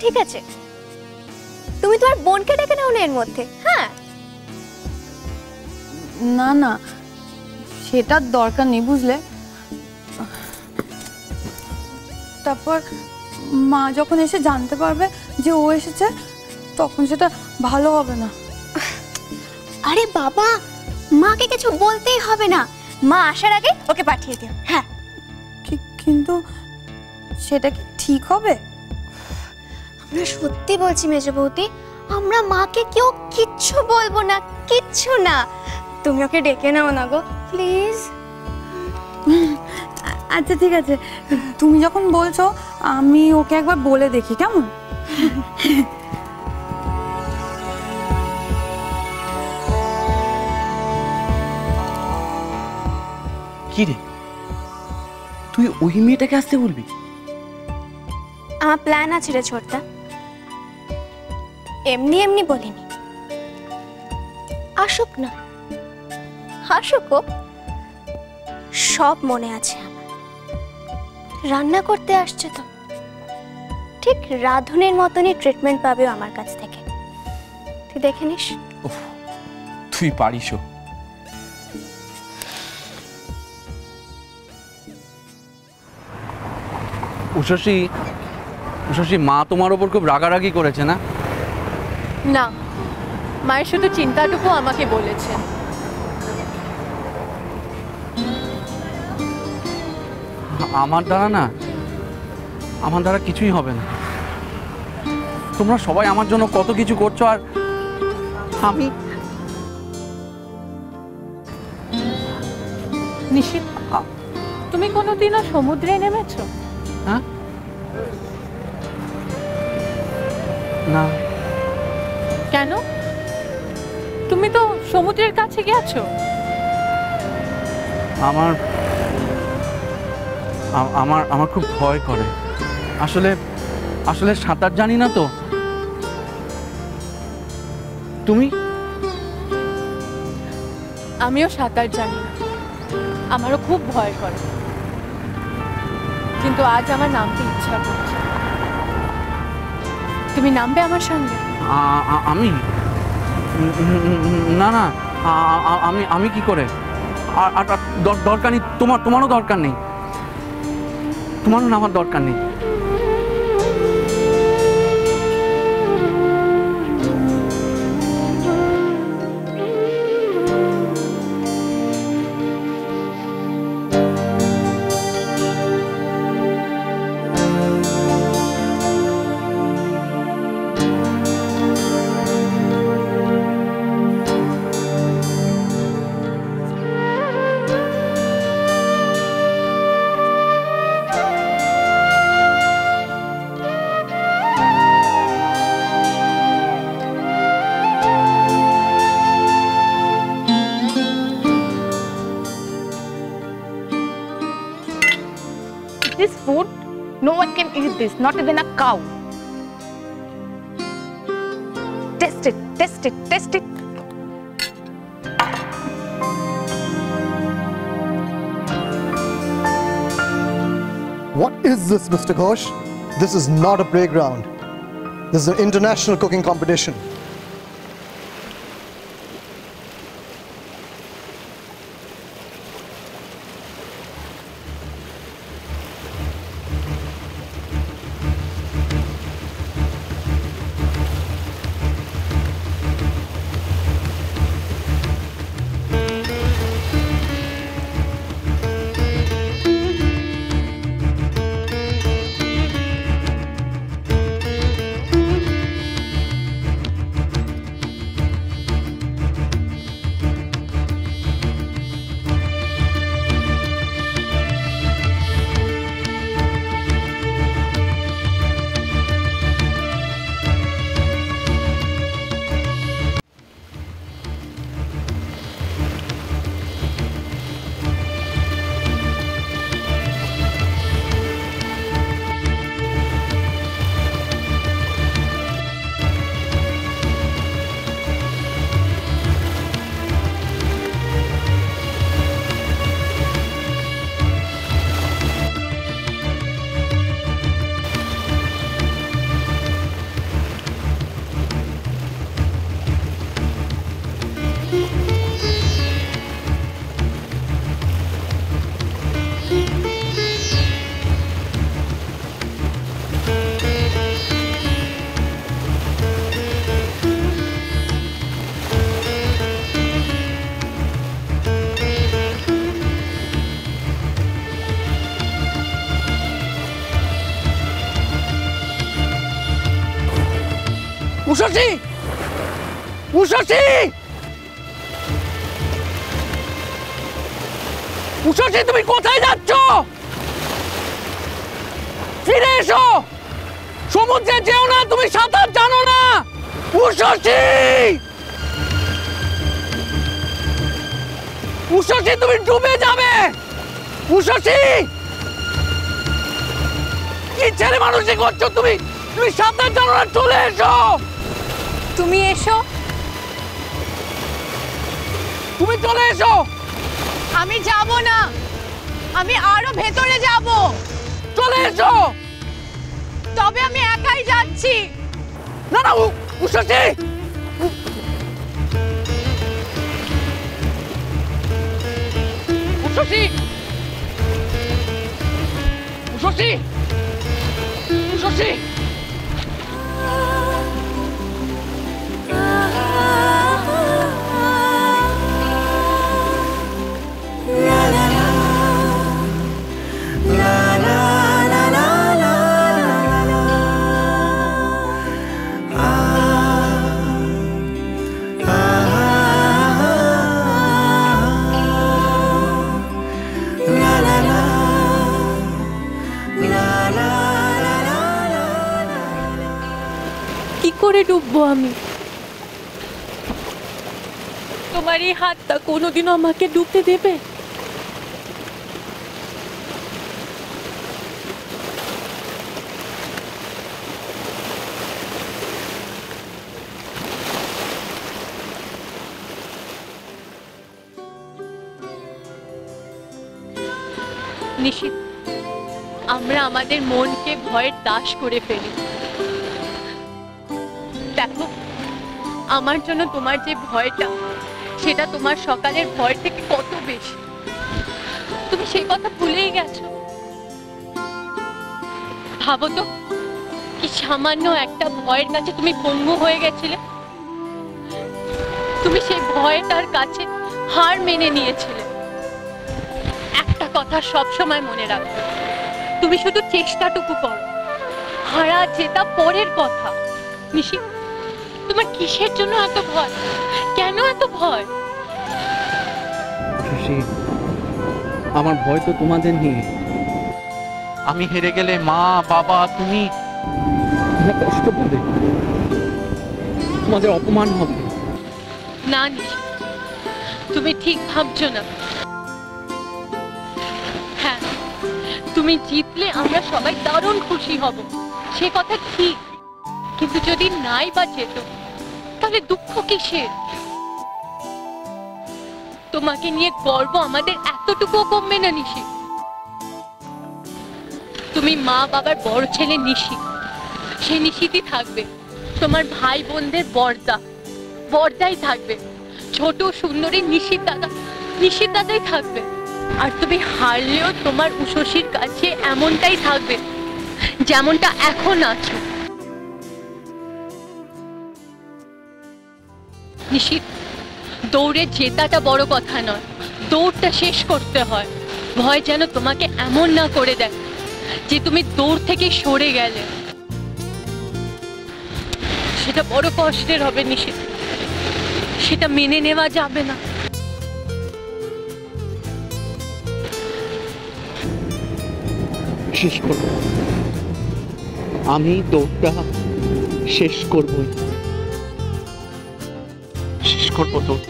ঠিক আছে? তুমি তোমার বোনকে ডেকে নাও না এর মধ্যে। হ্যাঁ না না, সেটার দরকার নেই বুঝলে। তারপর মা যখন এসে জানতে পারবে যে ও এসেছে, তখন সেটা ভালো হবে না। আরে বাবা, মাকে কিছু বলতেই হবে না, মা আসার আগে ওকে পাঠিয়ে দিও। হ্যাঁ কিন্তু সেটা কি ঠিক হবে? আমরা সত্যি বলছি মেজো বৌদি, আমরা মাকে কেউ কিচ্ছু বলবো না, কিচ্ছু না। তুমি ওকে ডেকে নাও না গো প্লিজ। আচ্ছা ঠিক আছে, তুমি যখন বলছো আমি ওকে একবার বলে দেখি, কেমন? কি রে, তুই ওই মেয়েটাকে আসতে বলবি? আমার প্ল্যান আছে রে ছোটদা, এমনি এমনি বলিনি। আসুক না, আসুক ও, সব মনে আছে আমার। রান্না করতে আসছে তো, ঠিক রাধুনের মতনই ট্রিটমেন্ট পাবে আমার কাছ থেকে, তুই দেখে নিস। তুই পারিস। উষসী, উষসী, মা তোমার ওপর খুব রাগারাগি করেছে না? না, মায়ের শুধু চিন্তাটুকু আমাকে বলেছেন। আমার দ্বারা না, আমার দ্বারা কিছুই হবে না। তোমরা সবাই আমার জন্য কত কিছু করছো, আর আমি নিশিত, তুমি কোনোদিনও সমুদ্রে নেমেছো? হ্যাঁ, না। কেন? তুমি তো সমুদ্রের কাছে গেছো। আমার আমার আমার খুব ভয় করে। আসলে আসলে সাঁতার জানি না তো। তুমি? আমিও সাঁতার জানি না, আমারও খুব ভয় করে, কিন্তু আজ আমার নামতে ইচ্ছা করছে। তুমি নামবে আমার সঙ্গে? আমি? না না, আমি আমি কি করে? আর দরকার নেই, তোমারও দরকার নেই, তোমারও নামার দরকার নেই। This food, no one can eat this, not even a cow. Test it, test it, test it. What is this, Mr. Ghosh? This is not a playground. This is an international cooking competition. Ushasi! Ushasi! Ushasi, তুমি কোথায় যাচ্ছ? ফিরে এসো! সমুদ্রে যেও না, তুমি সাঁতার জানো না। উষসী! উষসী, তুমি ডুবে যাবে। উষসী! কি ছেলে মানুষই করছো তুমি? তুমি সাঁতার জানো না, চলে এসো। তুমি এসো। তুমি চলে এসো। আমি যাব না, আমি আরো ভেতরে যাব। চলে এসো। তবে আমি একাই যাচ্ছি। না না, উষসী! উষসী! উষসী! উষসী! কি করে ডুববো আমি? তোমার এই হাতটা কোনোদিনও আমাকে ডুবতে দেবে? নিশিত, আমরা আমাদের মনকে ভয়ের দাস করে ফেলি। দেখো, আমার জন্য তোমার যে ভয়টা, সেটা তোমার সকালের ভয় থেকে কত বেশি। তুমি সেই কথা ভুলেই গেছো। ভাবো তো, কি সামান্য একটা ভয়ের কাছে তুমি পঙ্গু হয়ে গেছিলে। তুমি সেই ভয়টার কাছে হার মেনে নিয়েছিলে। একটা কথা সব সময় মনে রাখবে, তুমি শুধু চেষ্টাটুকু করো, হারা জেতা পরের কথা। নিশি, তোমার কিসের জন্য এত ভয়? কেন এত ভয়? উষসী, আমার ভয় তো তোমাদের নিয়ে। আমি হেরে গেলে মা, বাবা, তুমি কষ্ট পাবে, তোমাদের অপমান হবে। না নিশি, তুমি ঠিক ভাবছো না। হ্যাঁ, তুমি জিতলে আমরা সবাই দারুণ খুশি হব, সে কথা ঠিক। কিন্তু যদি নাই বা যেত, তাহলে দুঃখ কিসের? তোমাকে নিয়ে গর্ব আমাদের এতটুকুও কমবে না নিশি। তুমি মা বাবার বড় ছেলে নিশি, সে নিশিতই থাকবে। তোমার ভাই বোনদের বর্দাই থাকবে। ছোট সুন্দরী নিশিত দাদাই থাকবে। আর তুমি হারলেও তোমার উষসীর কাছে এমনটাই থাকবে যেমনটা এখন আছো। নিশিত, দৌড়ে জেতাটা বড় কথা নয়, দৌড়টা শেষ করতে হয়। ভয় যেন তোমাকে এমন না করে দেয় যে তুমি দৌড় থেকে সরে গেলে। সেটা বড় কষ্টের হবে নিশিত, সেটা মেনে নেওয়া যাবে না। শেষ করব, আমি দৌড়টা শেষ করবই, শেষ করবো দৌড়।